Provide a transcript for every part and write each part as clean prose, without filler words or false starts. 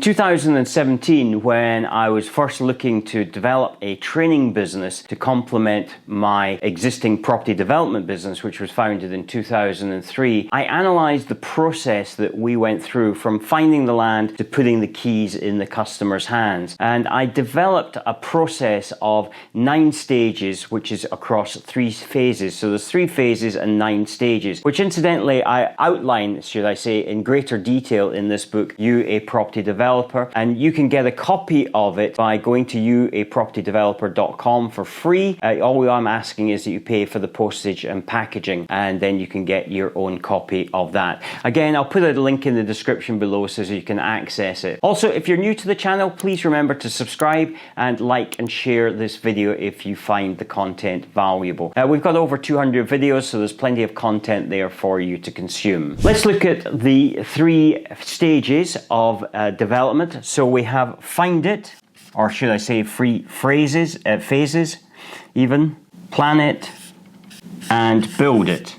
2017, when I was first looking to develop a training business to complement my existing property development business, which was founded in 2003, I analysed the process that we went through from finding the land to putting the keys in the customer's hands. And I developed a process of 9 stages, which is across 3 phases. So there's 3 phases and 9 stages, which incidentally I outline, should I say, in greater detail in this book, You, a Property Developer. And you can get a copy of it by going to youapropertydeveloper.com for free. All I'm asking is that you pay for the postage and packaging, and then you can get your own copy of that. Again, I'll put a link in the description below so you can access it. Also, if you're new to the channel, please remember to subscribe and like and share this video if you find the content valuable. We've got over 200 videos, so there's plenty of content there for you to consume. Let's look at the 3 stages of development. So we have find it, or should I say 3 phases even, plan it, and build it.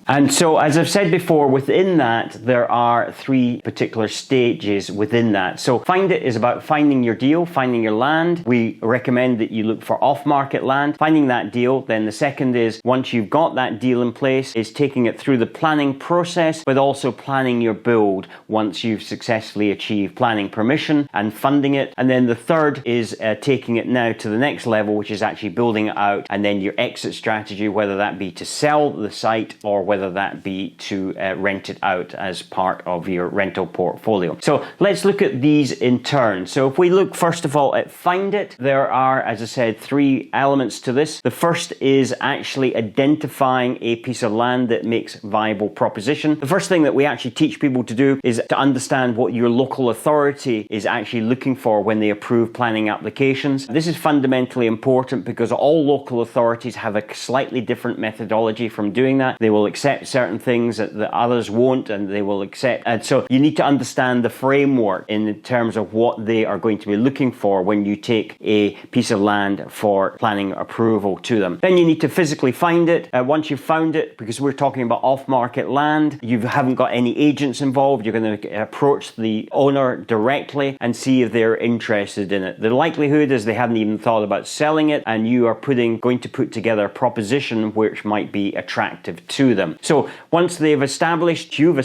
And so, as I've said before, within that, there are 3 particular stages within that. So find it is about finding your deal, finding your land. We recommend that you look for off-market land, finding that deal. Then the second is, once you've got that deal in place, is taking it through the planning process, but also planning your build once you've successfully achieved planning permission and funding it. And then the third is taking it now to the next level, which is actually building it out, and then your exit strategy, whether that be to sell the site or whether that be to rent it out as part of your rental portfolio. So let's look at these in turn. So if we look first of all at find it, there are, as I said, 3 elements to this. The first is actually identifying a piece of land that makes viable proposition. The first thing that we actually teach people to do is to understand what your local authority is actually looking for when they approve planning applications. This is fundamentally important because all local authorities have a slightly different methodology from doing that. They will accept certain things that the others won't, and they will accept. And so you need to understand the framework in terms of what they are going to be looking for when you take a piece of land for planning approval to them. Then you need to physically find it. Once you've found it, because we're talking about off-market land, you haven't got any agents involved, you're going to approach the owner directly and see if they're interested in it. The likelihood is they haven't even thought about selling it, and you are going to put together a proposition which might be attractive to them. So once you've established, should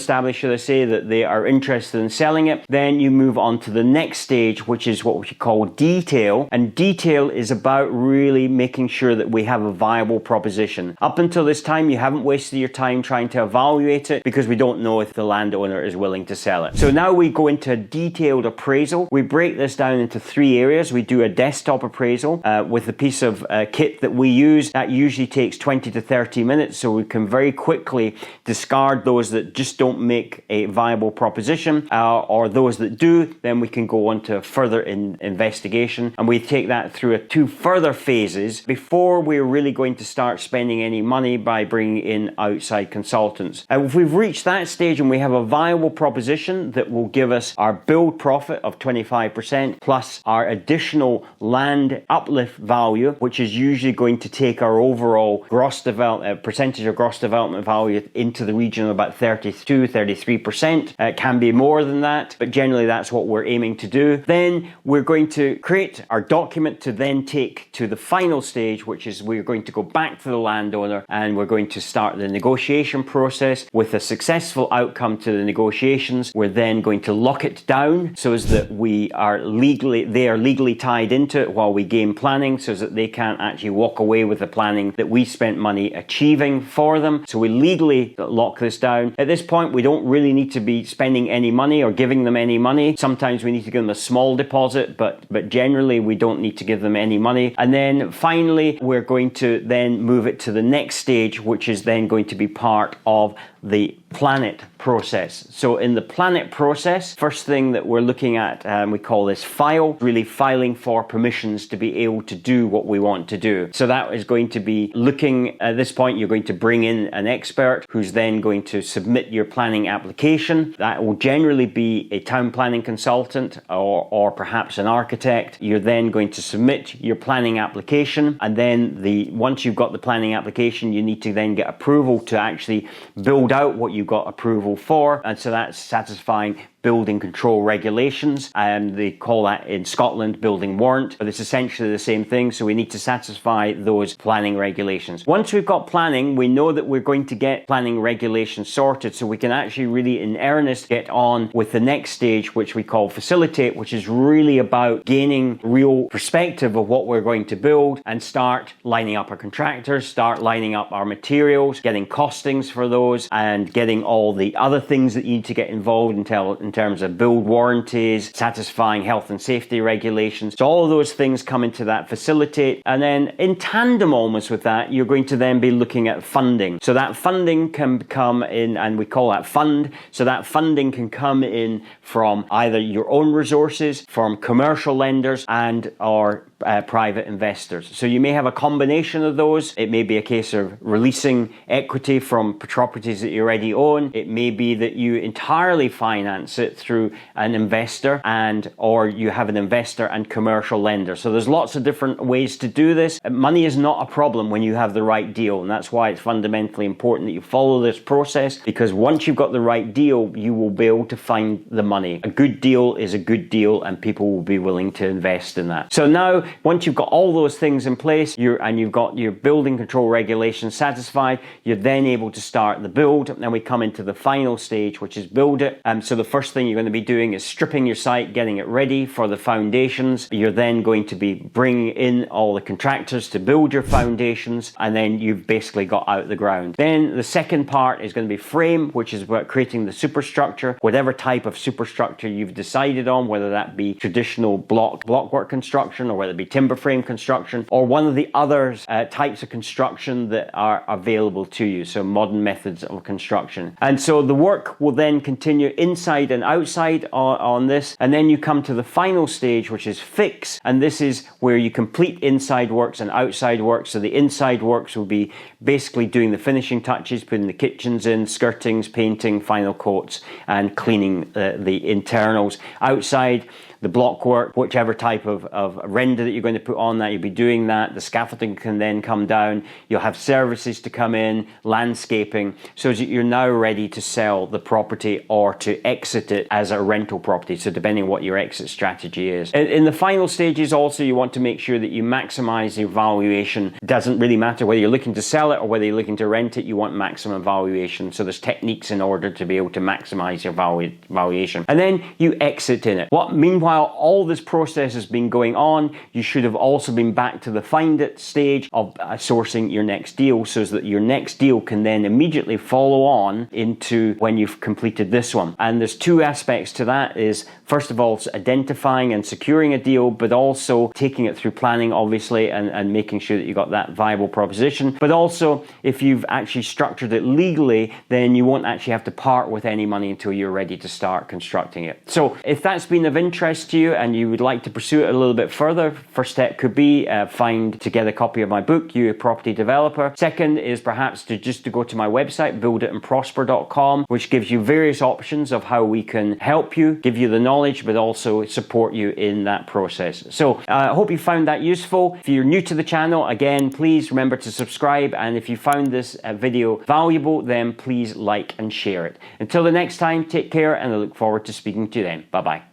I say, that they are interested in selling it, then you move on to the next stage, which is what we call detail. And detail is about really making sure that we have a viable proposition. Up until this time, you haven't wasted your time trying to evaluate it because we don't know if the landowner is willing to sell it. So now we go into a detailed appraisal. We break this down into 3 areas. We do a desktop appraisal with the piece of kit that we use. That usually takes 20 to 30 minutes, so we can very quickly discard those that just don't make a viable proposition, or those that do. Then we can go on to further investigation, and we take that through 2 further phases before we're really going to start spending any money by bringing in outside consultants. If we've reached that stage and we have a viable proposition that will give us our build profit of 25% plus our additional land uplift value, which is usually going to take our overall percentage of gross development value into the region of about 32-33%. It can be more than that, but generally that's what we're aiming to do. Then we're going to create our document to then take to the final stage, which is we're going to go back to the landowner and we're going to start the negotiation process. With a successful outcome to the negotiations, we're then going to lock it down so as that they are legally tied into it while we gain planning, so that they can't actually walk away with the planning that we spent money achieving for them. So we legally lock this down. At this point, we don't really need to be spending any money or giving them any money. Sometimes we need to give them a small deposit, but generally we don't need to give them any money. And then finally, we're going to then move it to the next stage, which is then going to be part of the plan it process. So in the plan it process, first thing that we're looking at, we call this file, really filing for permissions to be able to do what we want to do. So that is going to be looking, at this point, you're going to bring in an expert who's then going to submit your planning application. That will generally be a town planning consultant or perhaps an architect. You're then going to submit your planning application, and then once you've got the planning application, you need to then get approval to actually build out what you got approval for, and so that's satisfying building control regulations, and they call that in Scotland building warrant, but it's essentially the same thing. So we need to satisfy those planning regulations. Once we've got planning, we know that we're going to get planning regulations sorted, so we can actually really in earnest get on with the next stage, which we call facilitate, which is really about gaining real perspective of what we're going to build and start lining up our contractors, start lining up our materials, getting costings for those, and getting all the other things that you need to get involved in terms of build warranties, satisfying health and safety regulations. So all of those things come into that facilitate, and then in tandem almost with that, you're going to then be looking at funding. So that funding can come in, and we call that fund. So that funding can come in from either your own resources, from commercial lenders, and or private investors. So you may have a combination of those. It may be a case of releasing equity from properties that you already own. It may be that you entirely finance it through an investor, and or you have an investor and commercial lender. So there's lots of different ways to do this. Money is not a problem when you have the right deal, and that's why it's fundamentally important that you follow this process, because once you've got the right deal, you will be able to find the money. A good deal is a good deal, and people will be willing to invest in that. So now, once you've got all those things in place, you've got your building control regulations satisfied, you're then able to start the build. And then we come into the final stage, which is build it. So the first thing you're going to be doing is stripping your site, getting it ready for the foundations. You're then going to be bringing in all the contractors to build your foundations, and then you've basically got out the ground. Then the second part is going to be frame, which is about creating the superstructure, whatever type of superstructure you've decided on, whether that be traditional blockwork construction, or whether it be timber frame construction, or one of the other types of construction that are available to you, so modern methods of construction. And so the work will then continue inside and outside on this, and then you come to the final stage, which is fix, and this is where you complete inside works and outside works. So the inside works will be basically doing the finishing touches, putting the kitchens in, skirtings, painting, final coats, and cleaning the internals. Outside, the blockwork, whichever type of render that you're going to put on that, you'll be doing that. The scaffolding can then come down. You'll have services to come in, landscaping, so that you're now ready to sell the property or to exit it as a rental property. So depending on what your exit strategy is. In the final stages also, you want to make sure that you maximize your valuation. It doesn't really matter whether you're looking to sell it or whether you're looking to rent it, you want maximum valuation. So there's techniques in order to be able to maximize your valuation. And then you exit in it. Meanwhile, all this process has been going on, you should have also been back to the find it stage of sourcing your next deal, so that your next deal can then immediately follow on into when you've completed this one. And there's two aspects to that. Is first of all, it's identifying and securing a deal, but also taking it through planning, obviously, and making sure that you got that viable proposition. But also, if you've actually structured it legally, then you won't actually have to part with any money until you're ready to start constructing it. So if that's been of interest to you and you would like to pursue it a little bit further, first step could be to get a copy of my book, You a Property Developer. Second is perhaps to go to my website, builditandprosper.com, which gives you various options of how we can help you, give you the knowledge, but also support you in that process. So I hope you found that useful. If you're new to the channel, again, please remember to subscribe, and if you found this video valuable, then please like and share it. Until the next time, take care, and I look forward to speaking to you then. Bye-bye.